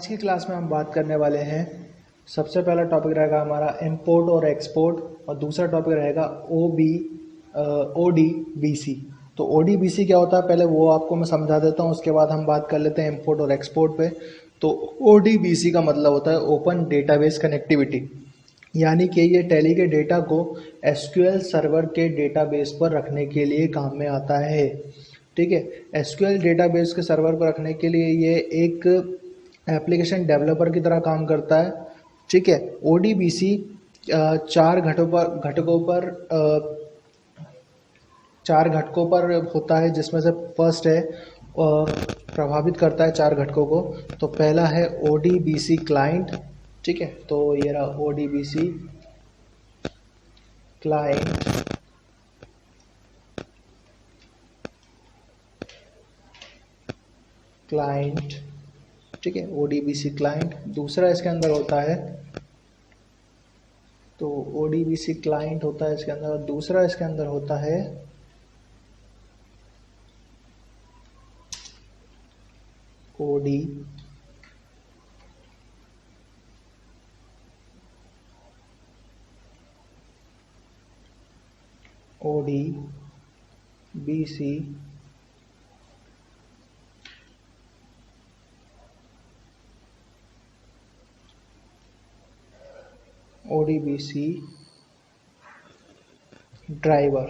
आज की क्लास में हम बात करने वाले हैं। सबसे पहला टॉपिक रहेगा हमारा इंपोर्ट और एक्सपोर्ट, और दूसरा टॉपिक रहेगा ODBC। तो ODBC क्या होता है पहले वो आपको मैं समझा देता हूँ, उसके बाद हम बात कर लेते हैं इंपोर्ट और एक्सपोर्ट पे। तो ODBC का मतलब होता है ओपन डेटाबेस कनेक्टिविटी, यानी कि ये टैली के डेटा को SQL सर्वर के डेटाबेस पर रखने के लिए काम में आता है। ठीक है, SQL डेटाबेस के सर्वर पर रखने के लिए ये एक एप्लीकेशन डेवलपर की तरह काम करता है। ठीक है, ODBC चार घटकों पर होता है, जिसमें से फर्स्ट है प्रभावित करता है चार घटकों को। तो पहला है ODBC क्लाइंट। ठीक है, तो ये रहा ODBC क्लाइंट। ठीक है, ODBC क्लाइंट। दूसरा इसके अंदर होता है, तो ODBC क्लाइंट होता है इसके अंदर, और दूसरा इसके अंदर होता है ODBC ड्राइवर।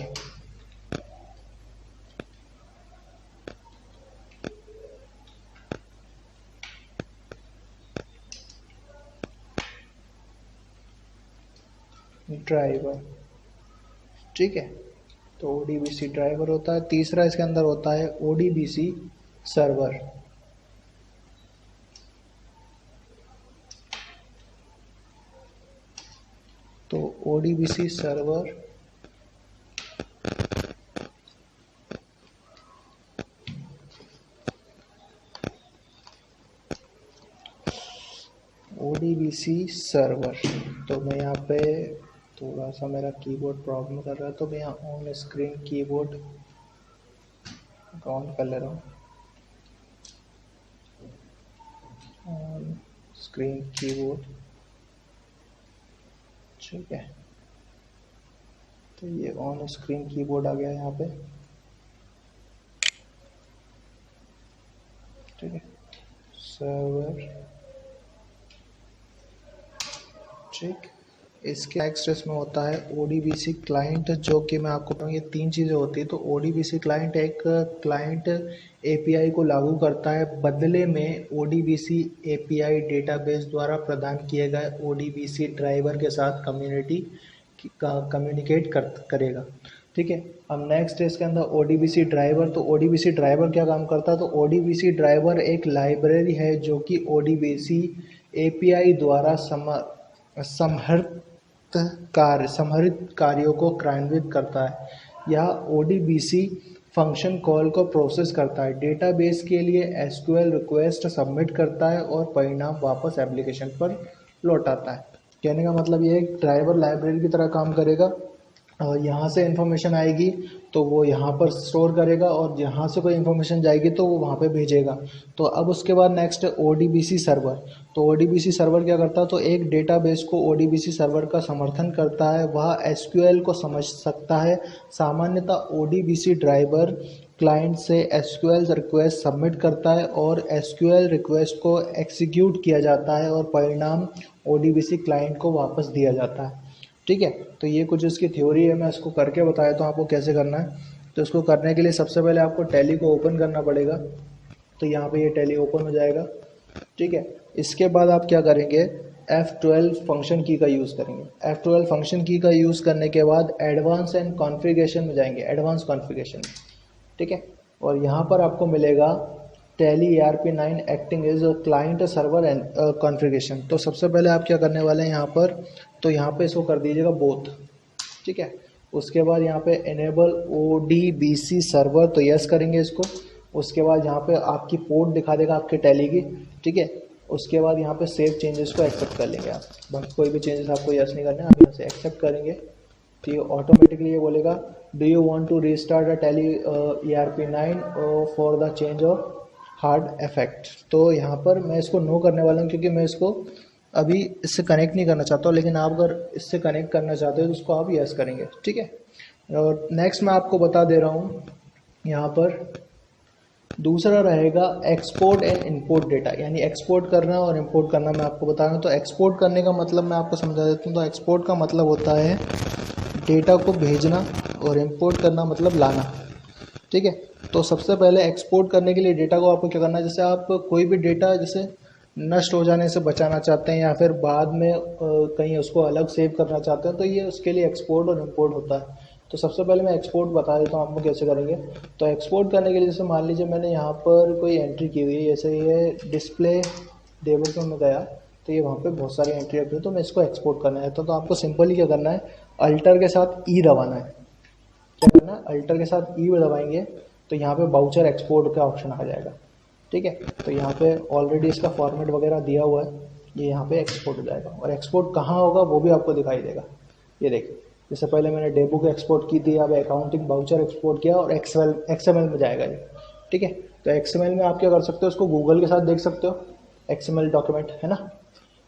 ठीक है, तो ODBC ड्राइवर होता है। तीसरा इसके अंदर होता है ODBC सर्वर। तो ODBC सर्वर तो मैं यहाँ पे थोड़ा सा मेरा कीबोर्ड प्रॉब्लम कर रहा है, तो मैं यहाँ ऑन स्क्रीन कीबोर्ड ऑन कर ले रहा हूँ। On screen keyboard. ठीक है, तो ये ऑन स्क्रीन कीबोर्ड आ गया यहाँ पे। ठीक है, सर्वर। ठीक, इसके नेक्स्ट इसमें होता है ODBC क्लाइंट, जो कि मैं आपको बताऊँ ये तीन चीज़ें होती है। तो ODBC क्लाइंट एक क्लाइंट API को लागू करता है, बदले में ODBC API डेटाबेस द्वारा प्रदान किए गए ODBC ड्राइवर के साथ कम्युनिकेट करेगा। ठीक है, अब नेक्स्ट है इसके अंदर ODBC ड्राइवर। तो ODBC ड्राइवर क्या काम करता है? तो ODBC ड्राइवर एक लाइब्रेरी है जो कि ODBC API द्वारा समर्थित कार्यों को क्रियान्वित करता है, या ODBC फंक्शन कॉल को प्रोसेस करता है, डेटाबेस के लिए SQL रिक्वेस्ट सबमिट करता है और परिणाम वापस एप्लीकेशन पर लौटाता है। कहने का मतलब ये एक ड्राइवर लाइब्रेरी की तरह काम करेगा, और यहाँ से इन्फॉर्मेशन आएगी तो वो यहाँ पर स्टोर करेगा, और यहाँ से कोई इन्फॉर्मेशन जाएगी तो वो वहाँ पे भेजेगा। तो अब उसके बाद नेक्स्ट है ODBC सर्वर। तो ODBC सर्वर क्या करता है? तो एक डेटाबेस को ODBC सर्वर का समर्थन करता है, वह SQL को समझ सकता है। सामान्यतः ODBC ड्राइवर क्लाइंट से SQL रिक्वेस्ट सबमिट करता है और SQL रिक्वेस्ट को एग्जीक्यूट किया जाता है और परिणाम ODBC क्लाइंट को वापस दिया जाता है। ठीक है, तो ये कुछ इसकी थ्योरी है, मैं इसको करके बताया तो आपको कैसे करना है। तो इसको करने के लिए सबसे पहले आपको टैली को ओपन करना पड़ेगा। तो यहाँ पे ये टैली ओपन हो जाएगा। ठीक है, इसके बाद आप क्या करेंगे? F12 फंक्शन की का यूज़ करेंगे। F12 फंक्शन की का यूज़ करने के बाद एडवांस एंड कॉन्फ़िगरेशन में जाएंगे, एडवांस कॉन्फ़िगरेशन। ठीक है, और यहाँ पर आपको मिलेगा Tally ERP9 acting as client server and configuration. तो सबसे पहले आप क्या करने वाले हैं यहाँ पर? तो यहाँ पे इसको कर दीजिएगा बोथ। ठीक है, उसके बाद यहाँ पे इनेबल ODBC सर्वर, तो यस करेंगे इसको। उसके बाद यहाँ पे आपकी पोर्ट दिखा देगा आपके टैली की। ठीक है, उसके बाद यहाँ पे सेव चेंजेस को एक्सेप्ट कर लेंगे आप। बस कोई भी चेंजेस आपको यस नहीं करना है, आप यहाँ से एक्सेप्ट करेंगे तो ये ऑटोमेटिकली ये बोलेगा do you want to restart a Tally ERP9 for the change of hard effect. तो यहाँ पर मैं इसको नो करने वाला हूँ क्योंकि मैं इसको अभी इससे कनेक्ट नहीं करना चाहता हूँ, लेकिन आप अगर इससे कनेक्ट करना चाहते हो तो उसको आप यस करेंगे, ठीक है। और नेक्स्ट मैं आपको बता दे रहा हूँ यहाँ पर दूसरा रहेगा एक्सपोर्ट एंड इंपोर्ट डेटा, यानी एक्सपोर्ट करना और इंपोर्ट करना मैं आपको बता रहा हूँ। तो एक्सपोर्ट करने का मतलब मैं आपको समझा देता हूँ। तो एक्सपोर्ट का मतलब होता है डेटा को भेजना और इंपोर्ट करना मतलब लाना, ठीक है। तो सबसे पहले एक्सपोर्ट करने के लिए डेटा को आपको क्या करना है, जैसे आप कोई भी डेटा जैसे नष्ट हो जाने से बचाना चाहते हैं या फिर बाद में कहीं उसको अलग सेव करना चाहते हैं, तो ये उसके लिए एक्सपोर्ट और इंपोर्ट होता है। तो सबसे पहले मैं एक्सपोर्ट बता देता हूँ आपको कैसे करेंगे। तो एक्सपोर्ट करने के लिए जैसे मान लीजिए मैंने यहाँ पर कोई एंट्री की हुई है, जैसे ये डिस्प्ले डेबल में मैं गया तो ये वहाँ पे बहुत सारी एंट्री रखी है, तो मैं इसको एक्सपोर्ट करना है। तो आपको सिंपली क्या करना है, अल्टर के साथ ई दबाना है। क्या करना है, अल्टर के साथ ई दबाएंगे तो यहाँ पे बाउचर एक्सपोर्ट का ऑप्शन आ जाएगा, ठीक है। तो यहाँ पे ऑलरेडी इसका फॉर्मेट वगैरह दिया हुआ है, ये यहाँ पे एक्सपोर्ट हो जाएगा। और एक्सपोर्ट कहाँ होगा वो भी आपको दिखाई देगा। ये देखिए, जैसे पहले मैंने डेबुक एक्सपोर्ट की थी, अब अकाउंटिंग बाउचर एक्सपोर्ट किया और एक्सएमएल में जाएगा ये, ठीक है। तो एक्सएमएल में आप क्या कर सकते हो, उसको गूगल के साथ देख सकते हो, एक्सएमएल डॉक्यूमेंट है ना।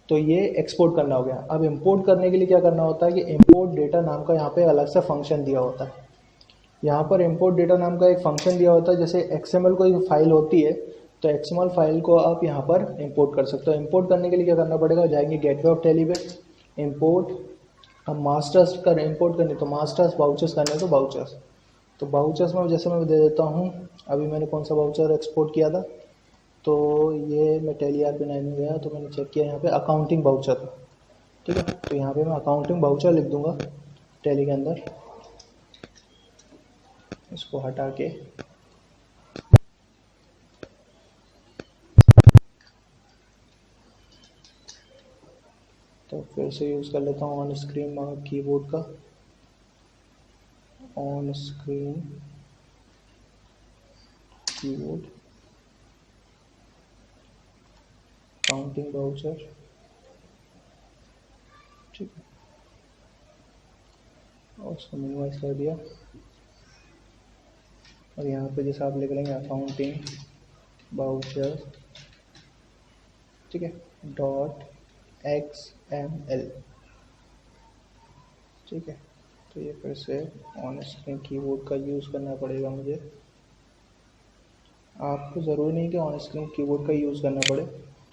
तो ये एक्सपोर्ट करना हो गया। अब इंपोर्ट करने के लिए क्या करना होता है कि इंपोर्ट डेटा नाम का यहाँ पे अलग से फंक्शन दिया होता है। यहाँ पर इंपोर्ट डेटा नाम का एक फंक्शन दिया होता है। जैसे एक्सएमएल कोई फाइल होती है तो एक्सएमएल फाइल को आप यहाँ पर इंपोर्ट कर सकते हो। इंपोर्ट करने के लिए क्या करना पड़ेगा, जाएंगे गेटवे ऑफ टैली पे, इंपोर्ट। अब मास्टर्स कर इंपोर्ट करनी तो मास्टर्स, बाउचर्स करने तो बाउचर्स। तो बाउचर्स में जैसे मैं दे देता हूँ, अभी मैंने कौन सा बाउचर एक्सपोर्ट किया था, तो ये मैं टैली RP9 में गया तो मैंने चेक किया यहाँ पे अकाउंटिंग बाउचर, ठीक है। तो यहाँ पे मैं अकाउंटिंग बाउचर लिख दूंगा टैली के अंदर, इसको हटा के तो फिर से यूज़ कर लेता हूँ ऑन स्क्रीन कीबोर्ड का, on screen keyboard counting voucher, ठीक है। और उसको मिनिमाइज कर दिया और यहाँ पे जैसे आप लिख लेंगे अकाउंटिंग बाउचर, ठीक है, .xml, ठीक है। तो ये फिर से ऑन स्क्रीन कीबोर्ड का यूज़ करना पड़ेगा मुझे। आपको ज़रूरी नहीं कि ऑन स्क्रीन कीबोर्ड का यूज़ करना पड़े,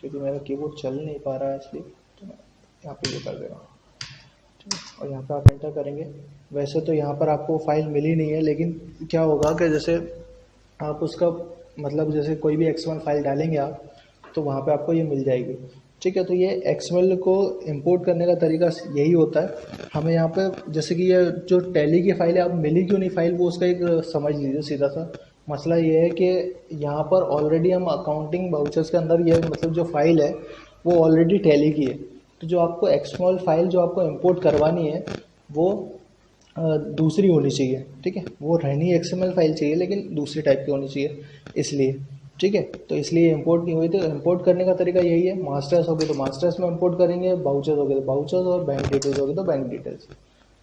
क्योंकि मेरा कीबोर्ड चल नहीं पा रहा है इसलिए, तो मैं यहाँ पे ये कर दे रहा हूँ, ठीक है। और यहाँ पे आप एंटर करेंगे। वैसे तो यहाँ पर आपको फाइल मिली नहीं है, लेकिन क्या होगा कि जैसे आप उसका मतलब जैसे कोई भी एक्सएमएल फाइल डालेंगे आप, तो वहाँ पे आपको ये मिल जाएगी, ठीक है। तो ये एक्सएमएल को इंपोर्ट करने का तरीका यही होता है। हमें यहाँ पे जैसे कि ये जो टैली की फाइल है, आप मिली क्यों नहीं फाइल, वो उसका एक समझ लीजिए सीधा सा मसला ये है कि यहाँ पर ऑलरेडी हम अकाउंटिंग बाउचर्स के अंदर ये मतलब जो फाइल है वो ऑलरेडी टैली की है। तो जो आपको एक्सएमएल फाइल जो आपको इंपोर्ट करवानी है वो दूसरी होनी चाहिए, ठीक है। वो रहनी एक्सएमएल फाइल चाहिए लेकिन दूसरी टाइप की होनी चाहिए, इसलिए, ठीक है। तो इसलिए इंपोर्ट नहीं हुई। तो इंपोर्ट करने का तरीका यही है, मास्टर्स हो गए तो मास्टर्स में इंपोर्ट करेंगे, बाउचर्स हो गए तो बाउचर्स, और बैंक डिटेल्स हो गए तो बैंक डिटेल्स,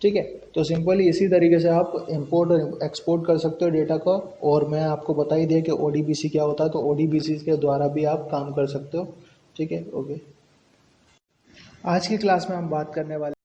ठीक है। तो सिंपली इसी तरीके से आप इंपोर्ट और एक्सपोर्ट कर सकते हो डेटा का। और मैं आपको बता ही दिया कि ODBC क्या होता है, तो ODBC के द्वारा भी आप काम कर सकते हो, ठीक है। ओके, आज की क्लास में हम बात करने वाले